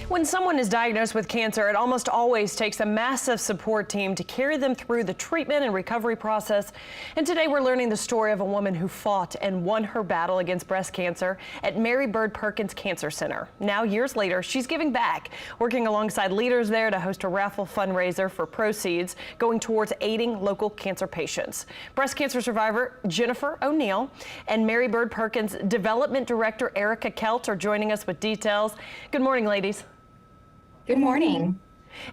When someone is diagnosed with cancer, it almost always takes a massive support team to carry them through the treatment and recovery process. And today we're learning the story of a woman who fought and won her battle against breast cancer at Mary Bird Perkins Cancer Center. Now, years later, she's giving back, working alongside leaders there to host a raffle fundraiser for proceeds going towards aiding local cancer patients. Breast cancer survivor Jennifer O'Neill and Mary Bird Perkins Development Director Erica Kelt are joining us with details. Good morning, ladies. Good morning.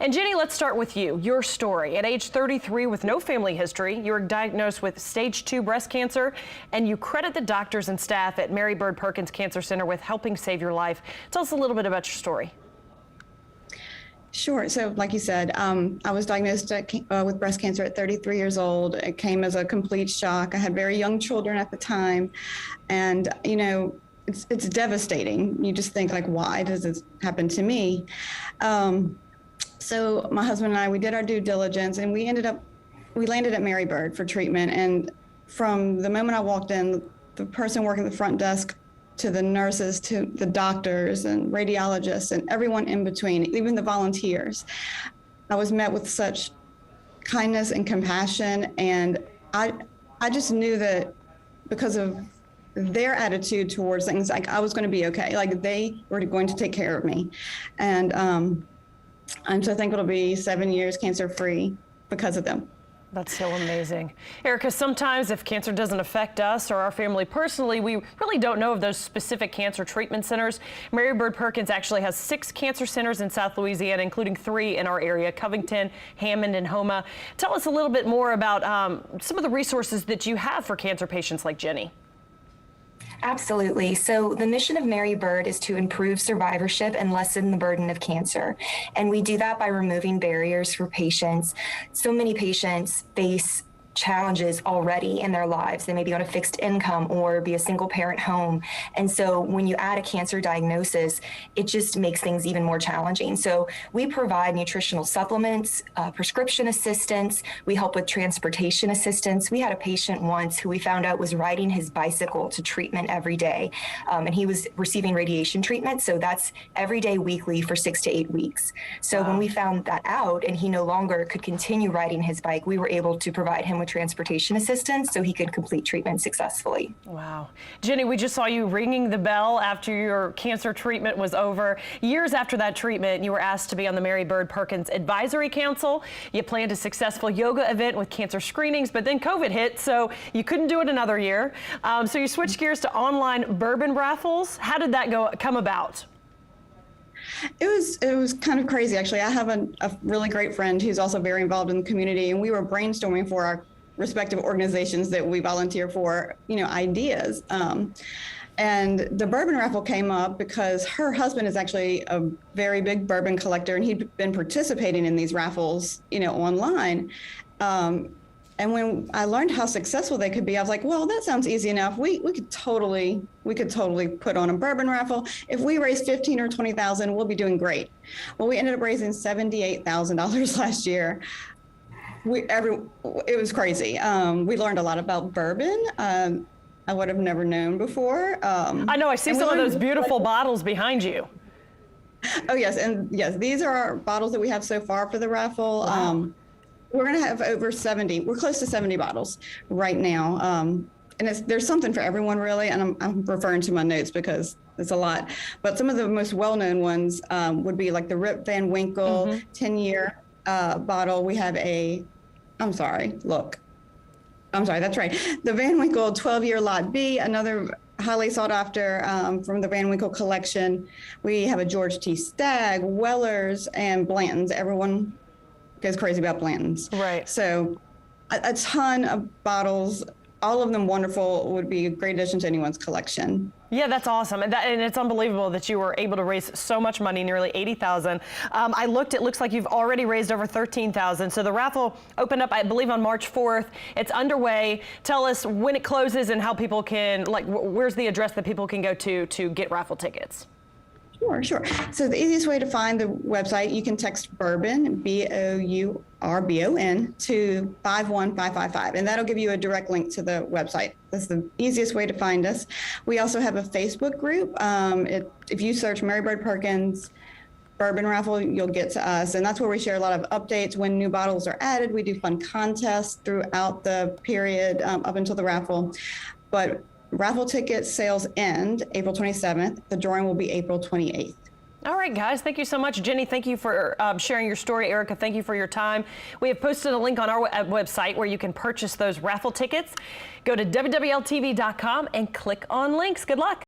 And Jenny, let's start with you. Your story. At age 33 with no family history, you were diagnosed with stage 2 breast cancer, and you credit the doctors and staff at Mary Bird Perkins Cancer Center with helping save your life. Tell us a little bit about your story. Sure. So like you said, I was diagnosed with breast cancer at 33 years old. It came as a complete shock. I had very young children at the time. And, you know, it's devastating. You just think, like, why does this happen to me? So my husband and I, we did our due diligence, and we landed at Mary Bird for treatment. And from the moment I walked in, the person working the front desk to the nurses, to the doctors and radiologists and everyone in between, even the volunteers, I was met with such kindness and compassion. And I just knew that because of their attitude towards things, like, I was going to be okay. Like, they were going to take care of me. And I'm so thankful to be 7 years cancer free because of them. That's so amazing. Erica, sometimes if cancer doesn't affect us or our family personally, we really don't know of those specific cancer treatment centers. Mary Bird Perkins actually has 6 cancer centers in South Louisiana, including 3 in our area, Covington, Hammond, and Houma. Tell us a little bit more about some of the resources that you have for cancer patients like Jenny. Absolutely. So the mission of Mary Bird is to improve survivorship and lessen the burden of cancer. And we do that by removing barriers for patients. So many patients face challenges already in their lives. They may be on a fixed income or be a single parent home. And so when you add a cancer diagnosis, it just makes things even more challenging. So we provide nutritional supplements, prescription assistance. We help with transportation assistance. We had a patient once who we found out was riding his bicycle to treatment every day. And he was receiving radiation treatment. So that's every day weekly for 6 to 8 weeks. So when we found that out and he no longer could continue riding his bike, we were able to provide him with transportation assistance so he could complete treatment successfully. Wow. Jenny, we just saw you ringing the bell after your cancer treatment was over. Years after that treatment, you were asked to be on the Mary Bird Perkins Advisory Council. You planned a successful yoga event with cancer screenings, but then COVID hit, so you couldn't do it another year. So you switched gears to online bourbon raffles. How did that come about? It was kind of crazy, actually. I have a really great friend who's also very involved in the community, and we were brainstorming for our respective organizations that we volunteer for, you know, ideas. And the bourbon raffle came up because her husband is actually a very big bourbon collector, and he'd been participating in these raffles, you know, online. And when I learned how successful they could be, I was like, well, that sounds easy enough. We could totally put on a bourbon raffle. If we raise 15 or 20,000, we'll be doing great. Well, we ended up raising $78,000 last year. It was crazy. We learned a lot about bourbon. I would have never known before. I know, I see some of those beautiful bottles behind you. Oh yes, and yes, these are our bottles that we have so far for the raffle. Wow. We're gonna have over 70. We're close to 70 bottles right now. And there's something for everyone, really. And I'm referring to my notes because it's a lot. But some of the most well-known ones would be like the Rip Van Winkle 10-year bottle. We have that's right. The Van Winkle 12-year Lot B, another highly sought after from the Van Winkle collection. We have a George T. Stagg, Weller's, and Blanton's. Everyone goes crazy about Blanton's. Right. So a ton of bottles, all of them wonderful, would be a great addition to anyone's collection. Yeah, that's awesome. And it's unbelievable that you were able to raise so much money, nearly $80,000. I looked, it looks like you've already raised over $13,000. So the raffle opened up, I believe, on March 4th. It's underway. Tell us when it closes and how people can, like, where's the address that people can go to get raffle tickets? Sure. So the easiest way to find the website, you can text Bourbon, BOURBON, to 51555, and that'll give you a direct link to the website. That's the easiest way to find us. We also have a Facebook group. If you search Mary Bird Perkins Bourbon Raffle, you'll get to us. And that's where we share a lot of updates when new bottles are added. We do fun contests throughout the period up until the raffle. But raffle ticket sales end April 27th. The drawing will be April 28th. All right, guys, thank you so much. Jenny, thank you for sharing your story. Erica, thank you for your time. We have posted a link on our website where you can purchase those raffle tickets. Go to WWLTV.com and click on links. Good luck.